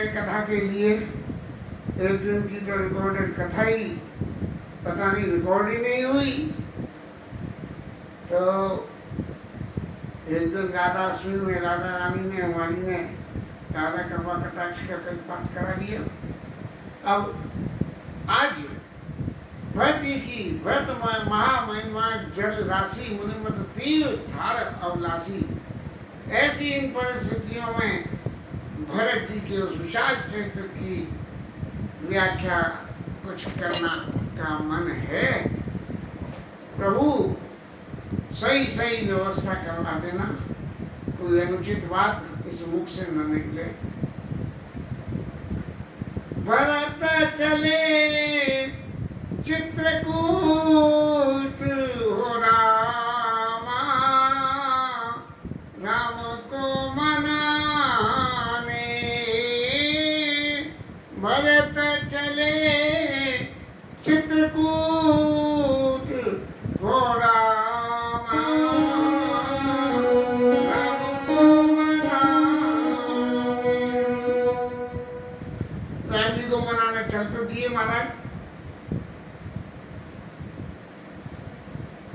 कथा के लिए। एक दिन की तो रिकॉर्डेड कथा ही पता नहीं रिकॉर्ड ही नहीं हुई। तो एक दिन राधाष्टमी में राधा रानी ने हमारी ने राधा कृपा कटाक्ष का पाठ करा दिया। अब आज व्रत की व्रत महामहिमा जल राशि मुनिमत तीर ठाड़ अवलासी। ऐसी इन परिस्थितियों में भरत जी के उस विशाल चरित्र की व्याख्या कुछ करना का मन है। प्रभु सही सही व्यवस्था करवा देना, कोई अनुचित बात इस मुख से न निकले। भरत चले चित्रकूट हो रामा, राम को मनाने। भरत चले चित्रकूट हो रामा, राम को मनाने। राम जी को मनाने चल तो दिए महाराज,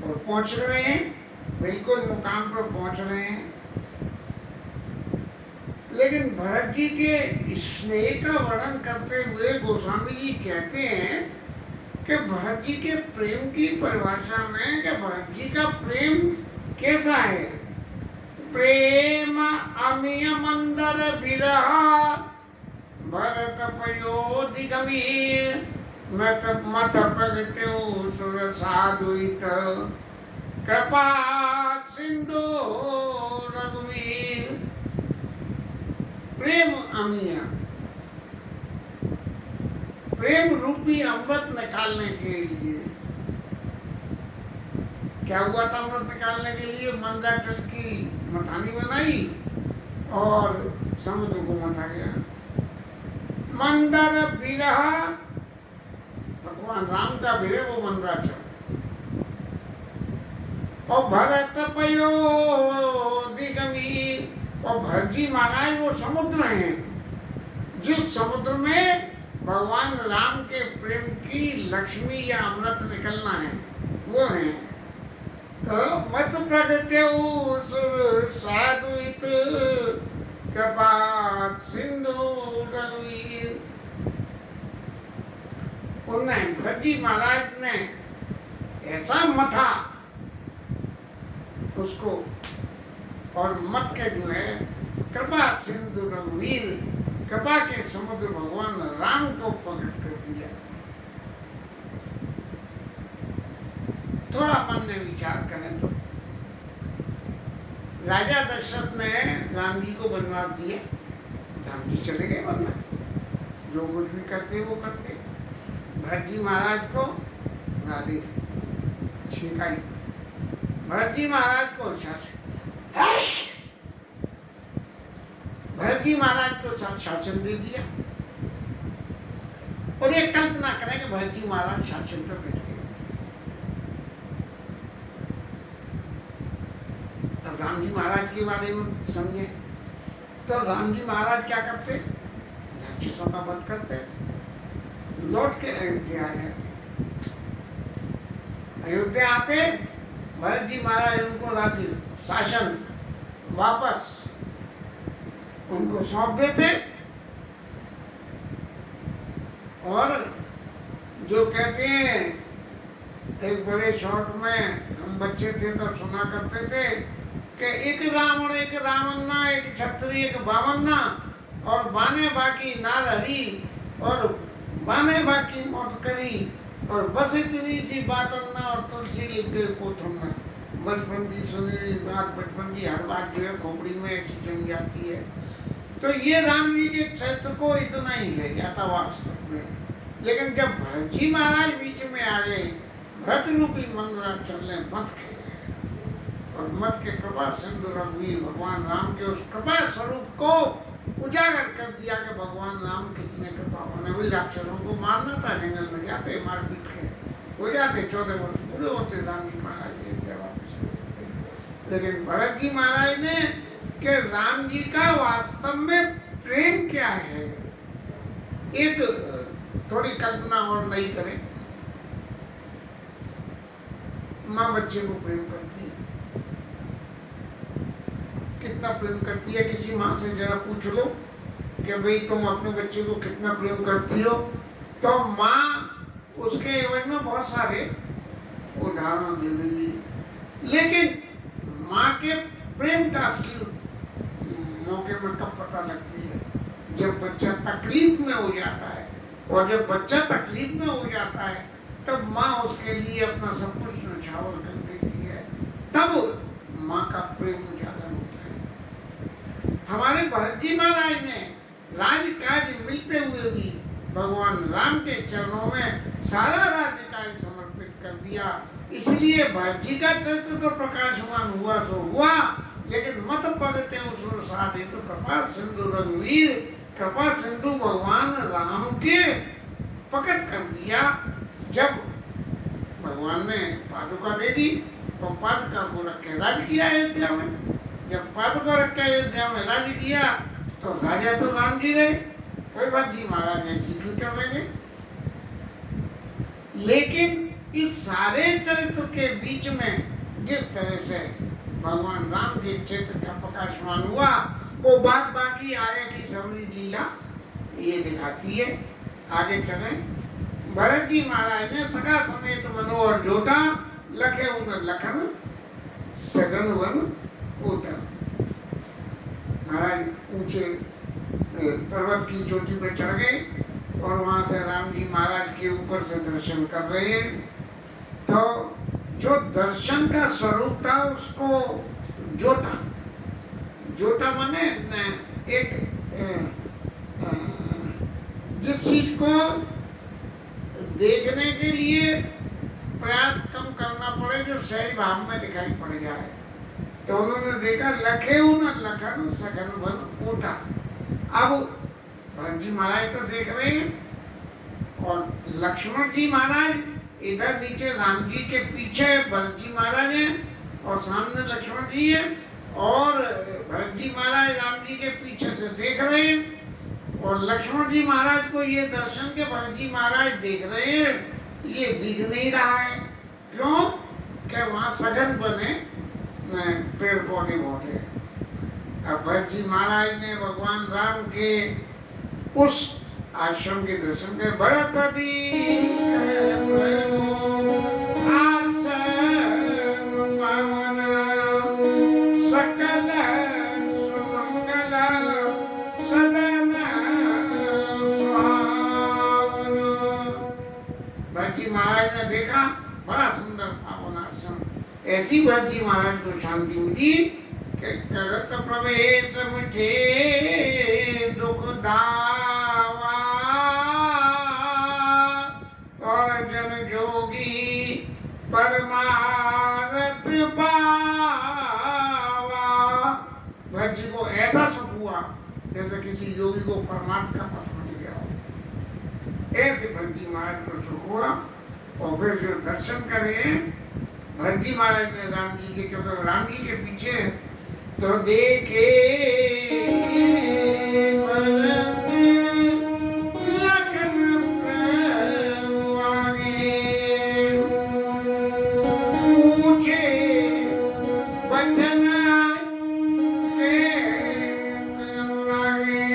और पहुंच रहे हैं, बिल्कुल मुकाम पर पहुंच रहे हैं। लेकिन भरत जी के स्नेह का वर्णन करते हुए गोस्वामी जी कहते हैं कि भरत जी के प्रेम की परिभाषा में कि भरत जी का प्रेम कैसा है। प्रेम अमिय मंदर विरह भरत पयोधि गंभीर, मत प्रगट्यो सुर साधुत कृपा सिंधु रघुवीर, प्रेम अमिया, प्रेम रूपी अमृत निकालने के लिए। क्या हुआ था अमृत निकालने के लिए? मंदाचल की मथानी बनाई और समुद्र को मथा गया। मंदर विरह, भगवान राम का विरह वो मंदाचल। और भरत पयो दिगमी, और भरत जी महाराज वो समुद्र हैं जिस समुद्र में भगवान राम के प्रेम की लक्ष्मी या अमृत निकलना है, वो है। तो मत प्रगट्यौ सुर साधुइत कृपात सिंधु रघुवीर। उनने भरत जी महाराज ने ऐसा मथा उसको, और मत के जो है कृपा सिंधु रघुवीर, कृपा के समुद्र भगवान राम को प्रकट कर दिया। थोड़ा मन में विचार करें तो राजा दशरथ ने राम जी को वनवास दिया, राम जी चले गए वन में, जो कुछ भी करते वो करते। भरत जी महाराज को राधे छिकाई, भरत जी महाराज को भरत जी महाराज को शासन दे दिया। और ये कल्पना करें कि भरत जी महाराज शासन पर बैठ गए, तब राम जी महाराज के बारे में समझे। तो राम जी महाराज क्या करते? राक्षसों का वध करते, लौट के अयोध्या आ जाते। अयोध्या आते भरत जी महाराज उनको राज्य शासन वापस उनको सौंप देते, और जो कहते हैं, एक बड़े शॉर्ट में हम बच्चे थे तब सुना करते थे कि एक रावण एक रावन्ना, एक क्षत्रिय एक बावन्ना, और बाने बाकी नार हरी, और बाने बाकी मौत करी, और बस इतनी सी बात अन्ना, और तुलसी लिख गए पोथन्ना। बचपन की सुनी बात, बचपन की हर बात जो है खोपड़ी में ऐसी जम जाती है। तो ये राम जी के चरित्र को इतना ही है जाता वास्तव में। लेकिन जब भरत जी महाराज बीच में आ गए, भरत रूपी मंदराचल ने मत के, और मत के कृपा सिंधु रघुवीर, भगवान राम के उस कृपा स्वरूप को उजागर कर दिया कि भगवान राम कितने कृपावान है। वही राक्षसों को मारना था, जंगल में जाते मार पीट के हो जाते, 14 वर्ष पूरे होते राम जी महाराज वापस। लेकिन भरत जी महाराज ने कि राम जी का वास्तव में प्रेम क्या है, एक थोड़ी कल्पना और नहीं करें। माँ बच्चे को प्रेम करती है, कितना प्रेम करती है? किसी माँ से जरा पूछ लो कि भाई तुम अपने बच्चे को कितना प्रेम करती हो, तो माँ उसके एवज में बहुत सारे उदाहरण दे देगी। लेकिन माँ के प्रेम का असली मौके में कब पता लगती है? जब बच्चा तकलीफ में हो जाता है, और जब बच्चा तकलीफ में हो जाता है तब माँ उसके लिए अपना सब कुछ न्यौछावर कर देती है, तब माँ का प्रेम उजागर होता है। हमारे भरत जी महाराज ने राजकाज मिलते हुए भी भगवान राम के चरणों में सारा राज्यकाज समर्पित कर दिया। इसलिए भरत जी का चरित्र तो प्रकाशमान हुआ सो हुआ, लेकिन मत पगते उसको साधे तो कृपा सिंधु रघुवीर, कृपा सिंधु भगवान राम के प्रकट कर दिया। जब भगवान ने पादुका दे दी तो पादुका को रख के राज किया अयोध्या में। जब पादुका रख के अयोध्या में राज किया तो राजा तो राम जी रहे, कोई बात जी महाराज एग्जीक्यूटिव रहे। लेकिन इस सारे चरित्र के बीच में जिस तरह से भगवान राम के चरित्र का प्रकाशमान हुआ, वो बात बाकी आगे की सबरी लीला ये दिखाती है। आगे चले। भरत जी महाराज ने सगा समेत मनोहर जोटा, लखे उन लखन सगन वन ओटा। महाराज ऊंचे पर्वत की चोटी पे चढ़ गए और वहां से राम जी महाराज के ऊपर से दर्शन कर रहे हैं। तो जो दर्शन का स्वरूप था उसको जोता। जोता माने एक जिस चीज को देखने के लिए प्रयास कम करना पड़े, जो सहज भाव में दिखाई पड़ जाए, तो उन्होंने देखा लखे न लखन सघन बन ओटा। अब भरत जी महाराज तो देख रहे हैं, और लक्ष्मण जी महाराज इधर नीचे राम जी के पीछे भरत जी महाराज हैं, और सामने लक्ष्मण जी है, और भरत जी महाराज राम जी के पीछे से देख रहे हैं, और लक्ष्मण जी महाराज को ये दर्शन के भरत जी महाराज देख रहे हैं, ये दिख नहीं रहा है। क्यों? क्या वहां सघन बने पेड़ पौधे बहुत है। अब भरत जी महाराज ने भगवान राम के उस आश्रम के दर्शन के भरत सकल सुमंगल सदन सुहावन। भरत जी महाराज ने देखा बड़ा सुंदर पावन आश्रम। ऐसी भरत जी महाराज को शांति मिली कि करत प्रवेश मिठे दुख दावा, और जन जोगी परमारथ पावा। भरत जी को ऐसा सुख हुआ जैसे किसी योगी को परमार्थ का पथ मिल गया हो। ऐसे भरत जी महाराज को सुख हुआ। और फिर जो दर्शन करे भरत जी महाराज ने राम जी के, क्योंकि राम जी के पीछे तो देखे भरत लखन प्रभु आगे, पूछे वचन के अनुरागे।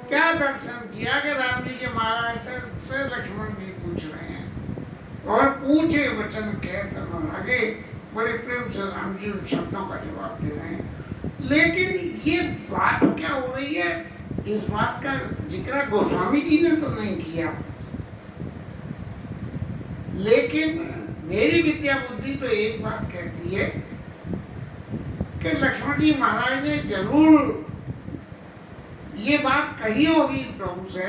क्या दर्शन किया कि राम जी के महाराज से लक्ष्मण जी पूछ रहे हैं, और पूछे वचन कहते आगे बड़े प्रेम से राम जी उन शब्दों का जवाब दे रहे हैं। लेकिन ये बात क्या हो रही है, इस बात का जिक्र गोस्वामी जी ने तो नहीं किया, लेकिन मेरी विद्या बुद्धि तो एक बात कहती है कि लक्ष्मण जी महाराज ने जरूर ये बात कही होगी प्रभु से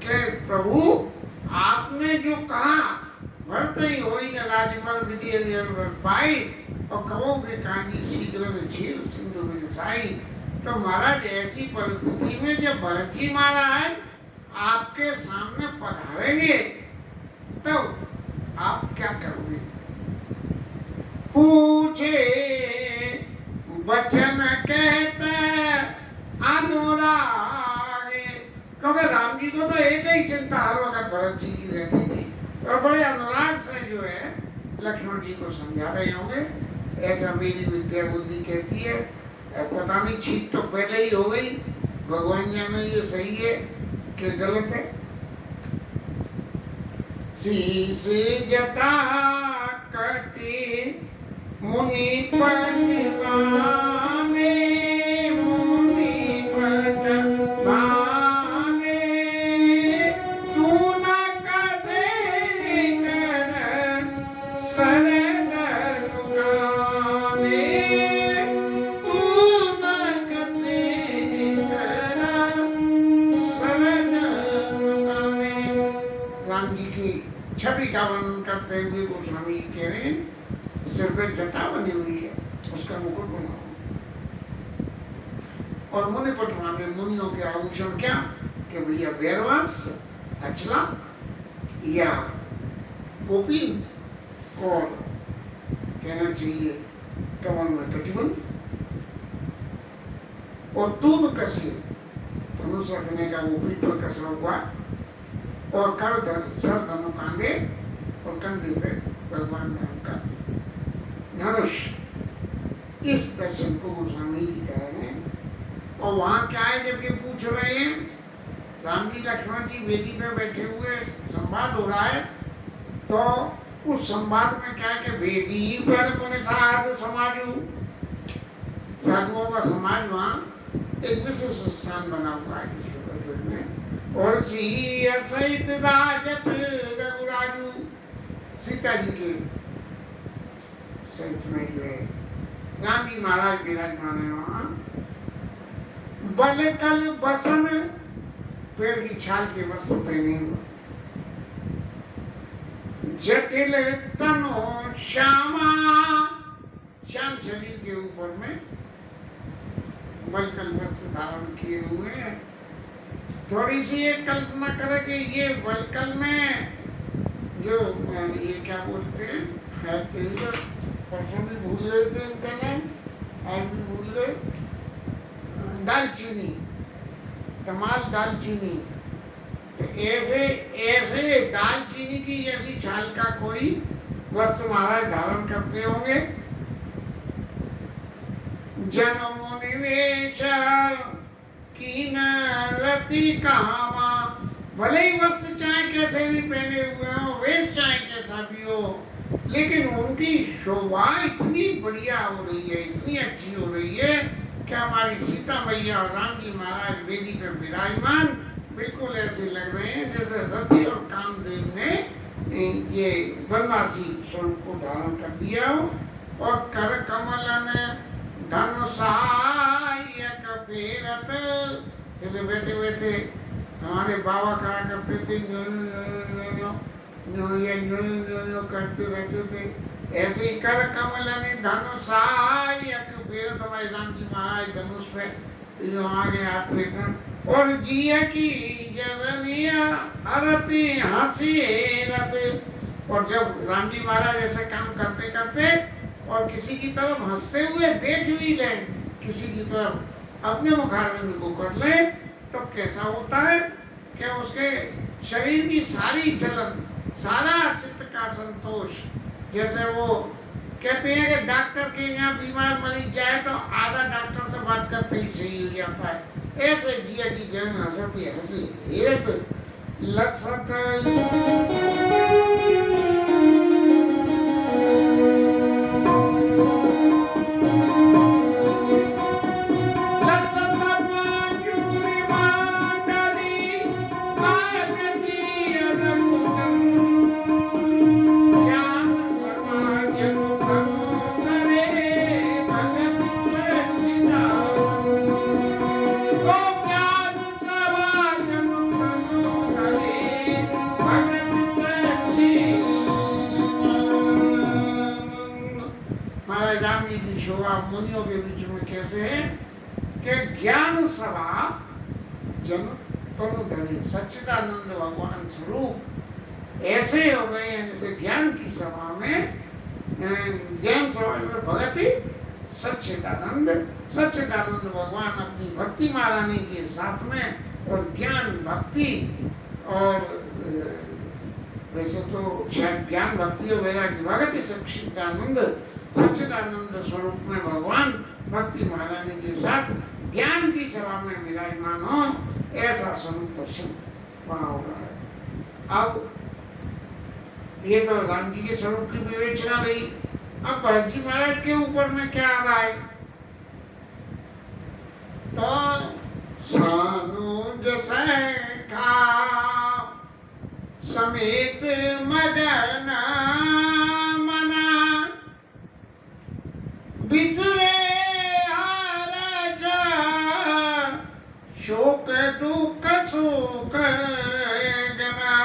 कि प्रभु आपने जो कहा भरत ही हो न राजमल विधि पाई, और कहो के कांजी शीघ्र झील सिंधु विरसाई। तो महाराज ऐसी परिस्थिति में जब भरत जी महाराज आपके सामने पधारेंगे तो आप क्या करोगे? पूछे वचन कहते अनुरागे, क्योंकि राम जी को तो एक ही चिंता हर वक्त भरत जी की रहती थी, और बड़े अनुराग से जो है लक्ष्मण जी को समझा रहे होंगे। ऐसा मेरी विद्या बुद्धि कहती है। पता नहीं ठीक तो पहले ही हो गई, भगवान जाने ये सही है कि गलत है। शीश जटा कटी मुनि पतिवाने, मुनि पतिवाने, तू न कसे कर शरण दुकाने, तू न कसे कर शरण दुकाने। राम जी की छवि का वर्णन करते हुए गोस्वामी जी कह रहे हैं, सिर पे जटा बनी हुई है, उसका मुकुट बना हुआ, और मुनि पटवाने, मुनियों के आभूषण क्या कि भैया बैरवास, अचला या गोपीन, और कहना चाहिए कमल में कटिबंध, और तून कसे, धनुष रखने का वो पीठ पर कसा हुआ, और कर सर धनु कांधे, और कंधे पे भगवान ने उनका धनुष। इस दर्शन को गोस्वामी जी कह रहे हैं। और वहां क्या है, जबकि पूछ रहे हैं राम जी लक्ष्मण जी वेदी पे बैठे हुए, संवाद हो रहा है, तो उस संवाद में क्या है कि वेदी पर मुनि साधु समाजू, साधुओं का समाज वहाँ एक विशेष स्थान बना हुआ है जिसके बैठे हुए, और सहित राजत रघुराजू, सीता जी के सहित में जो है राम जी महाराज विराजमान है वहां। बल कल बसन, पेड़ की छाल के वस्त्र पहने हुए, जटिल तनो श्यामा, श्याम शरीर के ऊपर में बलकल वस्त्र धारण किए हुए हैं। थोड़ी सी एक कल्पना करें कि ये बलकल में जो ये क्या बोलते हैं, परसों भी भूल गए थे इनका नाम, आज भी भूल गए, दालचीनी, तमाल दालचीनी। तो ऐसे ऐसे दालचीनी की जैसी छाल का कोई वस्त्र महाराज धारण करते होंगे। जन्म निवेश कीन रति कामा, भले ही वस्त्र चाहे कैसे भी पहने हुए हो, वेश चाहे कैसा भी हो, लेकिन उनकी शोभा इतनी बढ़िया हो रही है, इतनी अच्छी हो रही है कि हमारी सीता मैया और राम जी महाराज वेदी पे विराजमान बिल्कुल ऐसे लग रहे हैं जैसे रति और कामदेव ने ये वनवासी स्वरूप को धारण कर दिया हो। और कर कमलन धनुषायक फेरत, जैसे बैठे बैठे हमारे बाबा करा करते थे, न्यो न्यो न्यो न्यो न्यो न्यो करते रहते थे, ऐसे ही कर कमलन धनुषायक फेरत, हमारे राम जी महाराज धनुष पे जो आगे हाथ लेकर, और जिया की जननिया अरती हंसी रत। और जब राम जी महाराज ऐसे काम करते करते और किसी की तरफ हंसते हुए देख भी ले, किसी की तरफ अपने मुखारविंद को कर ले, तो कैसा होता है कि उसके शरीर की सारी जलन, सारा चित्त का संतोष, जैसे वो कहते हैं कि डॉक्टर के यहाँ बीमार मरीज जाए तो आधा डॉक्टर से बात करते ही सही हो जाता है, ऐसे जिया की जन हंसती हंसी हेरत लसत। मुनियों के बीच में कैसे है कि ज्ञान सभा जन तनुधरी, सच्चिदानंद भगवान स्वरूप ऐसे हो गए हैं जैसे ज्ञान की सभा में, ज्ञान सभा में भगति सच्चिदानंद, सच्चिदानंद भगवान अपनी भक्ति महारानी के साथ में, और ज्ञान भक्ति, और वैसे तो शायद ज्ञान भक्ति और वैराग्य भगति सच्चिदानंद, सच्चिदानंद स्वरूप में भगवान भक्ति महारानी के साथ ज्ञान की सभा में विराजमान हो, ऐसा स्वरूप दर्शन वहां हो रहा है। अब ये तो राम जी के स्वरूप की विवेचना रही। अब भरत जी महाराज के ऊपर में क्या आ रहा है, तो सानुज सखा समेत मदन बिसरे हर्ष शोक दुख सुख गना।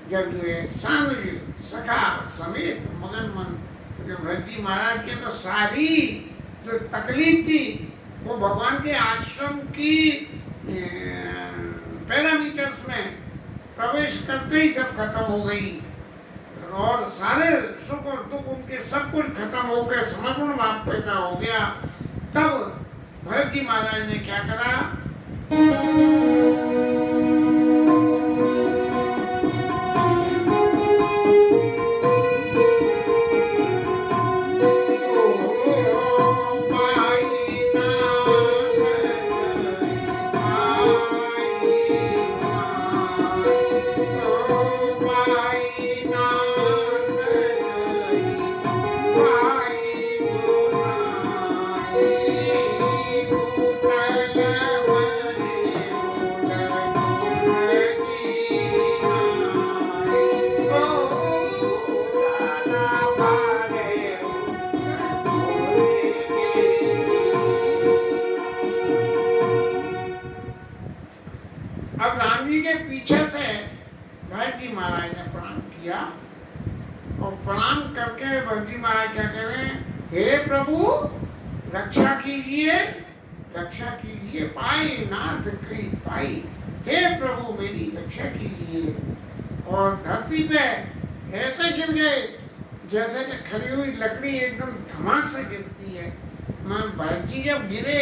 जब ये सानुज सखा समेत मगन मन, क्योंकि भरत जी महाराज के तो सारी जो तकलीफ थी वो भगवान के आश्रम की पैरामीटर्स में प्रवेश करते ही सब खत्म हो गई, और सारे सुख और दुख उनके सब कुछ खत्म हो गए, समर्पण भाव पैदा हो गया। तब भरत जी महाराज ने क्या करा, भरत जी महाराज क्या कह रहे हैं, हे प्रभु रक्षा कीजिए, रक्षा कीजिए, पाई नाथ कई पाई, हे प्रभु मेरी रक्षा कीजिए। और धरती पे ऐसे गिर गए जैसे कि खड़ी हुई लकड़ी एकदम धमाक से गिरती है। भरत जी जब गिरे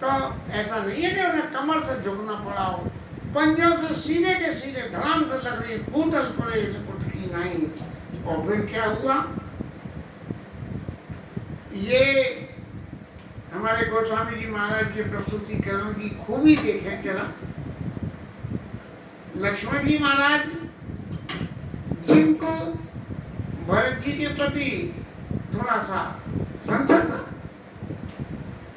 तो ऐसा नहीं है कि उन्हें कमर से झुकना पड़ा हो, पंजों से सीधे के सीधे धड़ाम से लकड़ी भूतल पड़े, उठकी नहीं। और फिर क्या हुआ, ये हमारे गोस्वामी जी महाराज के प्रस्तुतिकरण की खूबी देखें जरा। लक्ष्मण जी महाराज जिनको भरत जी के प्रति थोड़ा सा संशय था,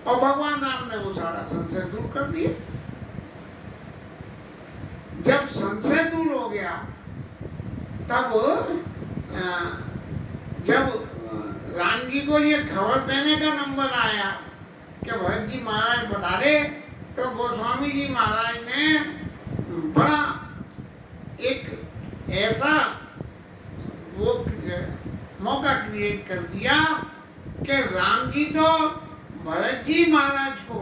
और भगवान राम ने वो सारा संशय दूर कर दिया। जब संशय दूर हो गया तब जब राम जी को ये खबर देने का नंबर आया कि भरत जी महाराज बता दे, तो गोस्वामी जी महाराज ने बड़ा एक ऐसा वो मौका क्रिएट कर दिया कि राम जी तो भरत जी महाराज को,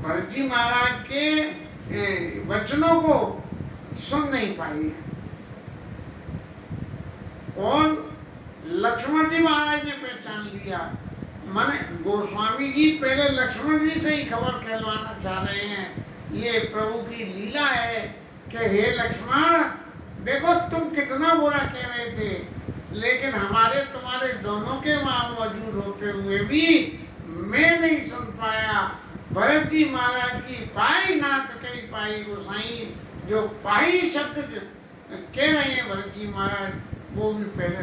भरत जी महाराज के वचनों को सुन नहीं पाए, और लक्ष्मण जी महाराज ने पहचान लिया। माने गोस्वामी जी पहले लक्ष्मण जी से ही खबर कहलवाना चाह रहे हैं। ये प्रभु की लीला है कि हे लक्ष्मण, देखो तुम कितना बुरा कह रहे थे, लेकिन हमारे तुम्हारे दोनों के वहां मौजूद होते हुए भी मैं नहीं सुन पाया। भरत जी महाराज की पाई नाथ कई पाई गोसाई, जो पाई शब्द कह रहे हैं भरत जी महाराज, वो भी पहले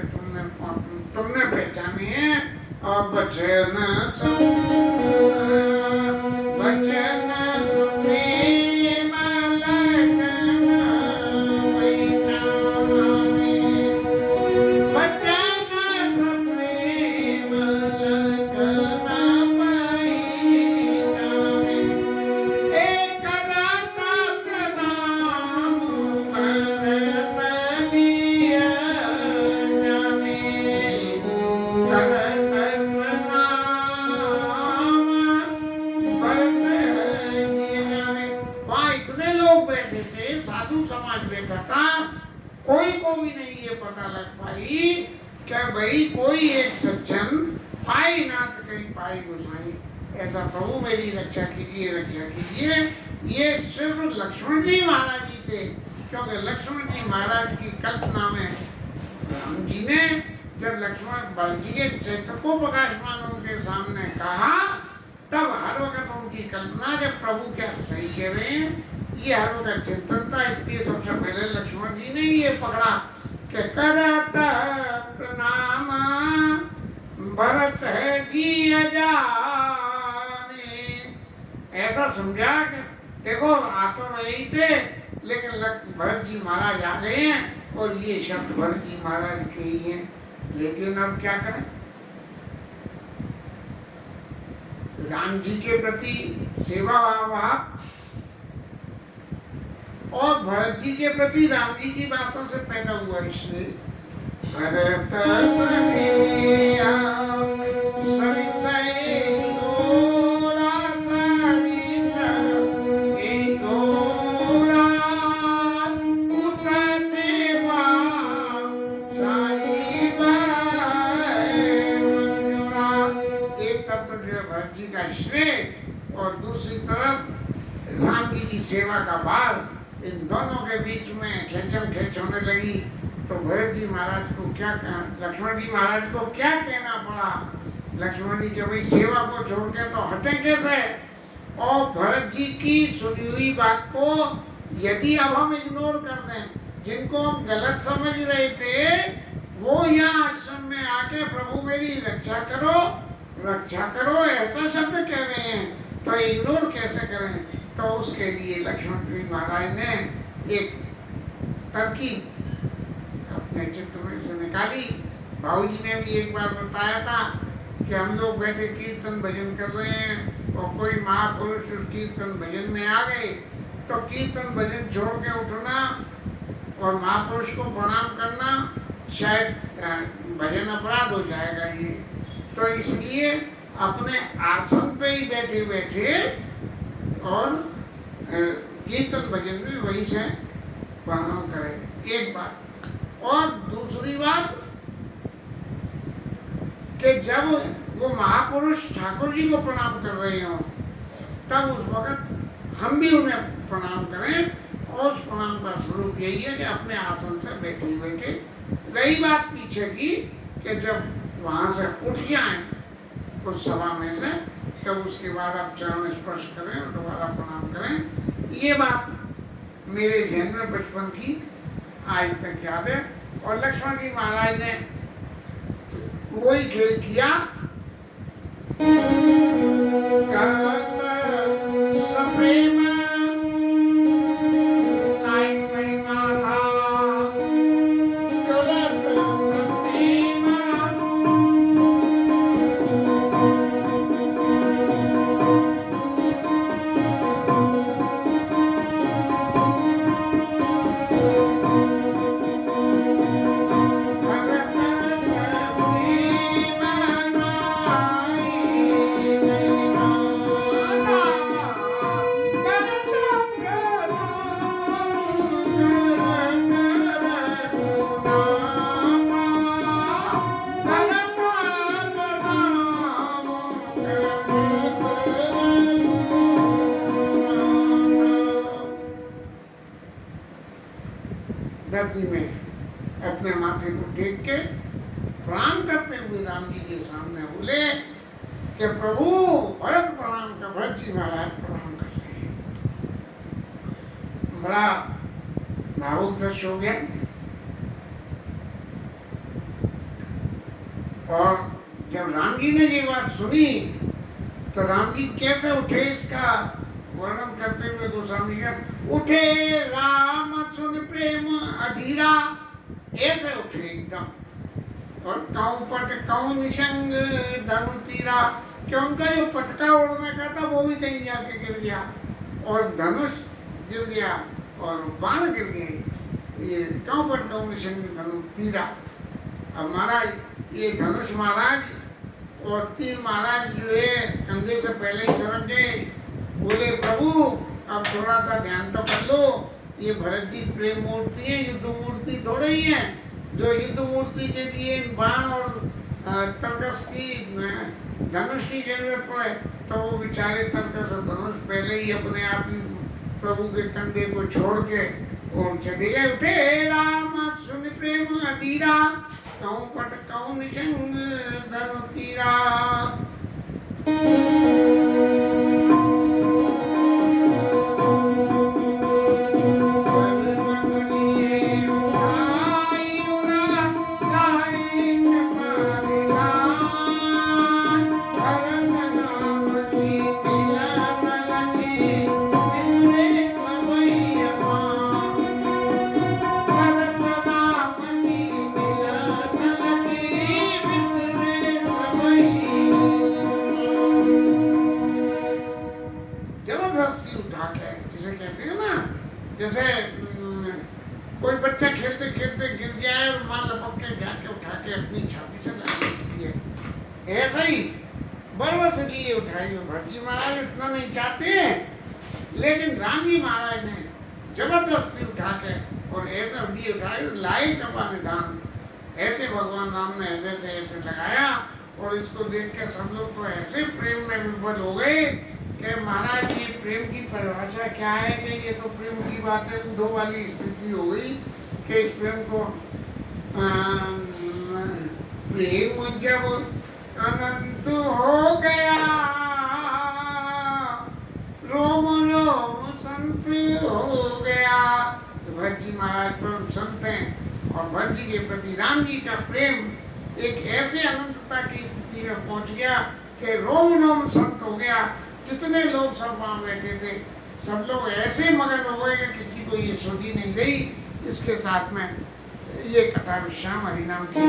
तुमने पहचाने हैं। और बचन कोई को भी नहीं ये पता लग पाई क्या भाई कोई एक सज्जन पाई नाथ कहीं पाई गोसाई, ऐसा प्रभु मेरी रक्षा कीजिए, रक्षा कीजिए। ये सिर्फ लक्ष्मण जी महाराज जी थे, क्योंकि लक्ष्मण जी महाराज की कल्पना में राम जी ने जब लक्ष्मण भरत जी के चरित्र को प्रकाशमान उनके सामने कहा, तब हर वक्त उनकी कल्पना के प्रभु क्या सही कह रहे हैं, ये हर वक्त चिंतन था। इसलिए सबसे पहले लक्ष्मण जी ने ये पकड़ा कि करत प्रणाम भरत है जी अजाने, ऐसा समझा कि देखो आ तो नहीं थे, लेकिन भरत जी महाराज आ गए हैं और ये शब्द भरत जी महाराज के ही हैं। लेकिन अब क्या करें, राम जी के प्रति सेवा भाव और भरत जी के प्रति राम जी की बातों से पैदा हुआ। इसलिए भरत एक तरफ तो जो भरत जी का श्रेय और दूसरी तरफ राम जी की सेवा का भार, इन दोनों के बीच में खेचम खेच होने लगी। तो भरत जी महाराज को क्या लक्ष्मण जी महाराज को क्या कहना पड़ा, लक्ष्मण जी के भाई सेवा को छोड़ के तो हटे कैसे। और भरत जी की सुनी हुई बात को यदि अब हम इग्नोर कर दें, जिनको हम गलत समझ रहे थे वो यहाँ आश्रम में आके प्रभु मेरी रक्षा करो, रक्षा करो ऐसा शब्द कह रहे हैं, तो इग्नोर कैसे करें। तो उसके लिए लक्ष्मण जी महाराज ने एक तरकीब अपने चित्त में से निकाली। भाऊजी ने भी एक बार बताया था कि हम लोग बैठे कीर्तन भजन कर रहे हैं और कोई महापुरुष उस कीर्तन भजन में आ गए, तो कीर्तन भजन छोड़ के उठना और महापुरुष को प्रणाम करना शायद भजन अपराध हो जाएगा ये। तो इसलिए अपने आसन पे ही बैठे बैठे और कीर्तन भजन में वहीं से प्रणाम करें, एक बात। और दूसरी बात कि जब वो महापुरुष ठाकुर जी को प्रणाम कर रहे हो तब उस वक्त हम भी उन्हें प्रणाम करें। और उस प्रणाम का स्वरूप यही है कि अपने आसन से बैठे बैठे। रही बात पीछे की कि जब वहां से उठ जाएं उस सभा में से तब उसके बाद आप चरण स्पर्श करें और दोबारा प्रणाम करें, ये बात मेरे ध्यान में बचपन की आज तक याद है। और लक्ष्मण जी महाराज ने वही खेल किया। सप्रेम धरती में अपने माथे को टेक के प्रणाम करते हुए राम जी के सामने बोले कि प्रभु भरत प्रणाम कर, भरत जी महाराज प्रणाम कर रहे हैं। बड़ा भावुक दृश्य हो गया। और जब राम जी ने ये बात सुनी तो राम जी कैसे उठे इसका वर्णन करते हुए गोस्वामी जी उठे राम सुन प्रेम अधीरा, ऐसे उठे एकदम। और काऊ पट काऊ निशंग धनु तीरा, कि उनका जो पटका उड़ने का था वो भी कहीं जाके गिर गया और धनुष गिर गया और बाण गिर गए। ये काऊ पट काऊ निशंग धनु तीरा। अब महाराज ये धनुष महाराज और तीर महाराज जो है कंधे से पहले ही सरक गए। बोले प्रभु अब थोड़ा सा ध्यान तो कर लो, ये भरत जी प्रेम मूर्ति है, युद्ध मूर्ति थोड़े ही है। जो युद्ध मूर्ति के लिए बाण और तरकस की धनुष की जरूरत पड़े तो वो बेचारे तरकस और धनुष पहले ही अपने आप ही प्रभु के कंधे को छोड़ के और चले गए। उठे राम सुन प्रेम अधीरा, कहूँ पट कहूँ निशंग धनु तीरा। जैसे कोई बच्चा खेलते खेलते गिर जाए और मां लपक के जाके उठा के अपनी छाती से लगा देती है, ऐसा ही बरबस लिए उठाई। भरत जी महाराज इतना नहीं चाहते हैं, लेकिन राम जी महाराज ने जबरदस्ती उठा के और ऐसा दिए उठाए लाए कपा निधान। ऐसे भगवान राम ने हृदय से ऐसे लगाया और इसको देख के सब लोग तो ऐसे प्रेम में विभोर हो गए कि महाराज ये प्रेम की परिभाषा क्या है कि ये तो प्रेम की बात है, उद्धो वाली स्थिति हो गई कि इस प्रेम को प्रेम जब अनंत हो गया रोम रोम संत हो गया। तो भरत जी महाराज परम संत हैं और भरत जी के प्रति राम जी का प्रेम एक ऐसे अनंतता की स्थिति में पहुंच गया कि रोम रोम संत हो गया। जितने लोग सब वहां बैठे थे सब लोग ऐसे मगन हो गए कि किसी को ये सुधी नहीं गई। इसके साथ में ये कथा विश्राम हरिनाम की